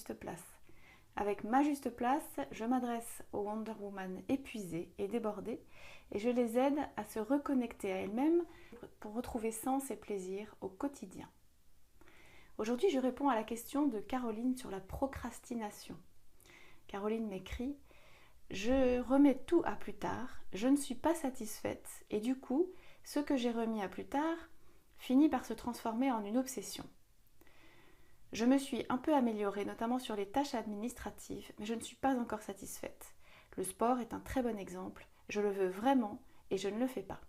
juste place. Avec ma juste place, je m'adresse aux Wonder Woman épuisées et débordées et je les aide à se reconnecter à elles-mêmes pour retrouver sens et plaisir au quotidien. Aujourd'hui, je réponds à la question de Caroline sur la procrastination. Caroline m'écrit « Je remets tout à plus tard, je ne suis pas satisfaite et du coup, ce que j'ai remis à plus tard finit par se transformer en une obsession. Je me suis un peu améliorée, notamment sur les tâches administratives, mais je ne suis pas encore satisfaite. Le sport est un très bon exemple, je le veux vraiment et je ne le fais pas. »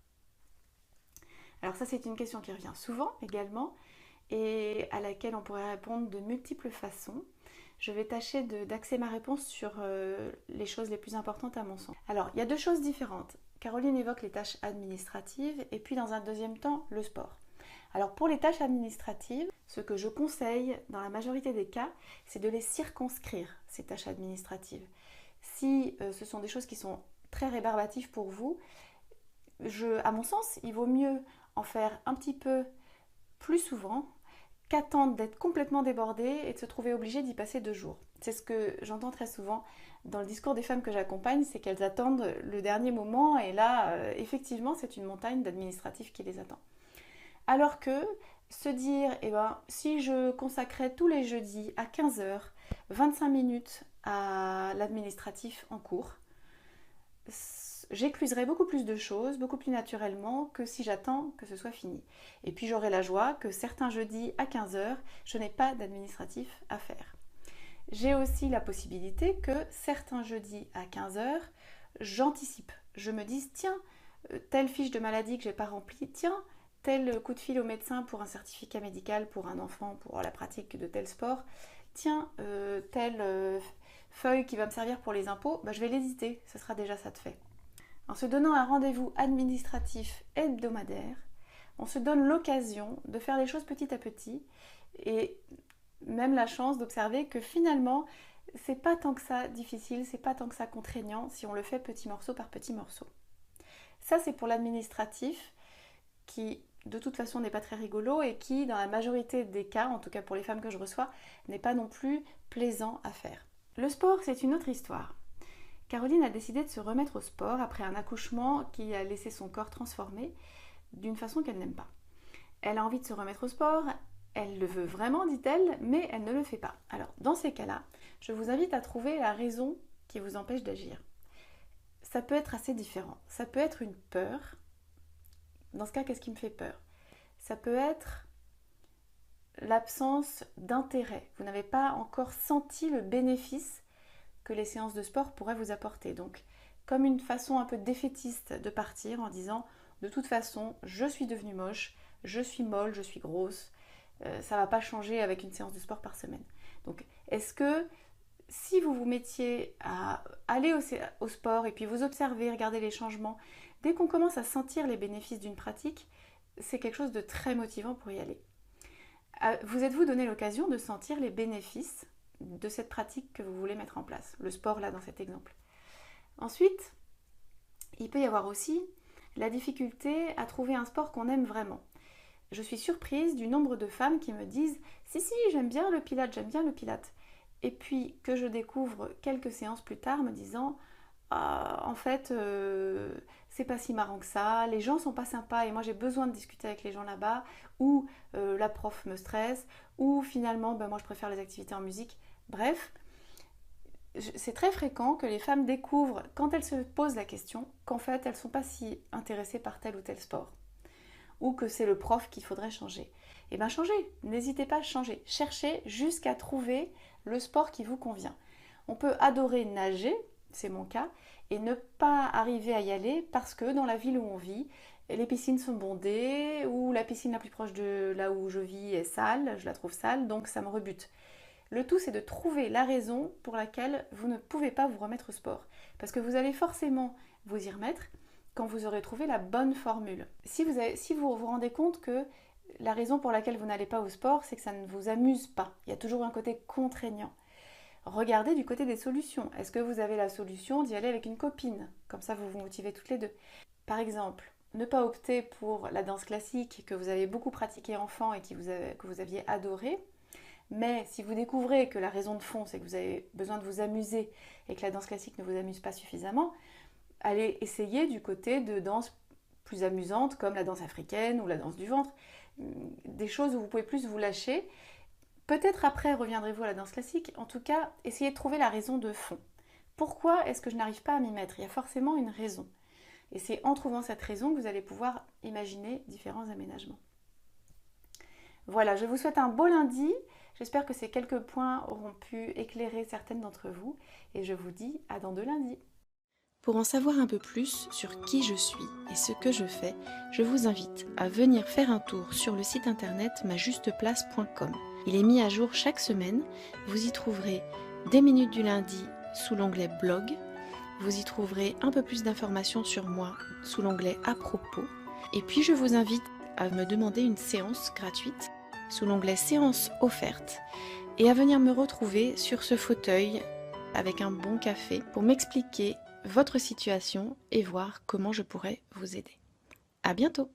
Alors ça, c'est une question qui revient souvent également et à laquelle on pourrait répondre de multiples façons. Je vais tâcher d'axer ma réponse sur les choses les plus importantes à mon sens. Alors, il y a deux choses différentes. Caroline évoque les tâches administratives et puis dans un deuxième temps, le sport. Alors pour les tâches administratives, ce que je conseille dans la majorité des cas, c'est de les circonscrire, ces tâches administratives. Si ce sont des choses qui sont très rébarbatives pour vous, à mon sens, il vaut mieux en faire un petit peu plus souvent qu'attendre d'être complètement débordée et de se trouver obligée d'y passer 2 jours. C'est ce que j'entends très souvent dans le discours des femmes que j'accompagne, c'est qu'elles attendent le dernier moment et là, effectivement, c'est une montagne d'administratifs qui les attend. Alors que se dire, si je consacrais tous les jeudis à 15h, 25 minutes à l'administratif en cours, j'écluserai beaucoup plus de choses, beaucoup plus naturellement que si j'attends que ce soit fini. Et puis j'aurai la joie que certains jeudis à 15h, je n'ai pas d'administratif à faire. J'ai aussi la possibilité que certains jeudis à 15h, j'anticipe. Je me dise, tiens, telle fiche de maladie que je n'ai pas remplie, tiens, tel coup de fil au médecin pour un certificat médical pour un enfant, pour la pratique de tel sport, tiens, telle feuille qui va me servir pour les impôts, je vais l'hésiter, ce sera déjà ça de fait. En se donnant un rendez-vous administratif hebdomadaire, on se donne l'occasion de faire les choses petit à petit et même la chance d'observer que finalement, c'est pas tant que ça difficile, c'est pas tant que ça contraignant si on le fait petit morceau par petit morceau. Ça, c'est pour l'administratif qui, de toute façon, n'est pas très rigolo et qui, dans la majorité des cas, en tout cas pour les femmes que je reçois, n'est pas non plus plaisant à faire. Le sport, c'est une autre histoire. Caroline a décidé de se remettre au sport après un accouchement qui a laissé son corps transformé d'une façon qu'elle n'aime pas. Elle a envie de se remettre au sport, elle le veut vraiment, dit-elle, mais elle ne le fait pas. Alors, dans ces cas-là, je vous invite à trouver la raison qui vous empêche d'agir. Ça peut être assez différent. Ça peut être une peur. Dans ce cas, qu'est-ce qui me fait peur? Ça peut être l'absence d'intérêt. Vous n'avez pas encore senti le bénéfice que les séances de sport pourraient vous apporter. Donc, comme une façon un peu défaitiste de partir en disant de toute façon, je suis devenue moche, je suis molle, je suis grosse, ça ne va pas changer avec une séance de sport par semaine. Donc, est-ce que si vous vous mettiez à aller au sport et puis vous observer, regarder les changements, dès qu'on commence à sentir les bénéfices d'une pratique, c'est quelque chose de très motivant pour y aller. Vous êtes-vous donné l'occasion de sentir les bénéfices de cette pratique que vous voulez mettre en place, le sport là dans cet exemple. Ensuite, il peut y avoir aussi la difficulté à trouver un sport qu'on aime vraiment. Je suis surprise du nombre de femmes qui me disent « Si, j'aime bien le pilate ». Et puis que je découvre quelques séances plus tard me disant « en fait, c'est pas si marrant que ça, les gens sont pas sympas et moi j'ai besoin de discuter avec les gens là-bas, ou la prof me stresse, ou finalement moi je préfère les activités en musique ». Bref, c'est très fréquent que les femmes découvrent, quand elles se posent la question, qu'en fait elles ne sont pas si intéressées par tel ou tel sport, ou que c'est le prof qu'il faudrait changer. Eh bien changez, n'hésitez pas à changer, cherchez jusqu'à trouver le sport qui vous convient. On peut adorer nager, c'est mon cas, et ne pas arriver à y aller parce que dans la ville où on vit, les piscines sont bondées, ou la piscine la plus proche de là où je vis est sale, je la trouve sale, donc ça me rebute. Le tout, c'est de trouver la raison pour laquelle vous ne pouvez pas vous remettre au sport. Parce que vous allez forcément vous y remettre quand vous aurez trouvé la bonne formule. Si vous vous rendez compte que la raison pour laquelle vous n'allez pas au sport, c'est que ça ne vous amuse pas. Il y a toujours un côté contraignant. Regardez du côté des solutions. Est-ce que vous avez la solution d'y aller avec une copine? Comme ça, vous vous motivez toutes les deux. Par exemple, ne pas opter pour la danse classique que vous avez beaucoup pratiquée enfant et que vous aviez adoré, Mais si vous découvrez que la raison de fond, c'est que vous avez besoin de vous amuser et que la danse classique ne vous amuse pas suffisamment, allez essayer du côté de danses plus amusantes comme la danse africaine ou la danse du ventre, des choses où vous pouvez plus vous lâcher. Peut-être après reviendrez-vous à la danse classique. En tout cas, essayez de trouver la raison de fond. Pourquoi est-ce que je n'arrive pas à m'y mettre? Il y a forcément une raison. Et c'est en trouvant cette raison que vous allez pouvoir imaginer différents aménagements. Voilà, je vous souhaite un beau lundi. J'espère que ces quelques points auront pu éclairer certaines d'entre vous. Et je vous dis à dans 2 lundis. Pour en savoir un peu plus sur qui je suis et ce que je fais, je vous invite à venir faire un tour sur le site internet majusteplace.com. Il est mis à jour chaque semaine. Vous y trouverez des minutes du lundi sous l'onglet blog. Vous y trouverez un peu plus d'informations sur moi sous l'onglet à propos. Et puis je vous invite à me demander une séance gratuite sous l'onglet séance offerte et à venir me retrouver sur ce fauteuil avec un bon café pour m'expliquer votre situation et voir comment je pourrais vous aider. À bientôt!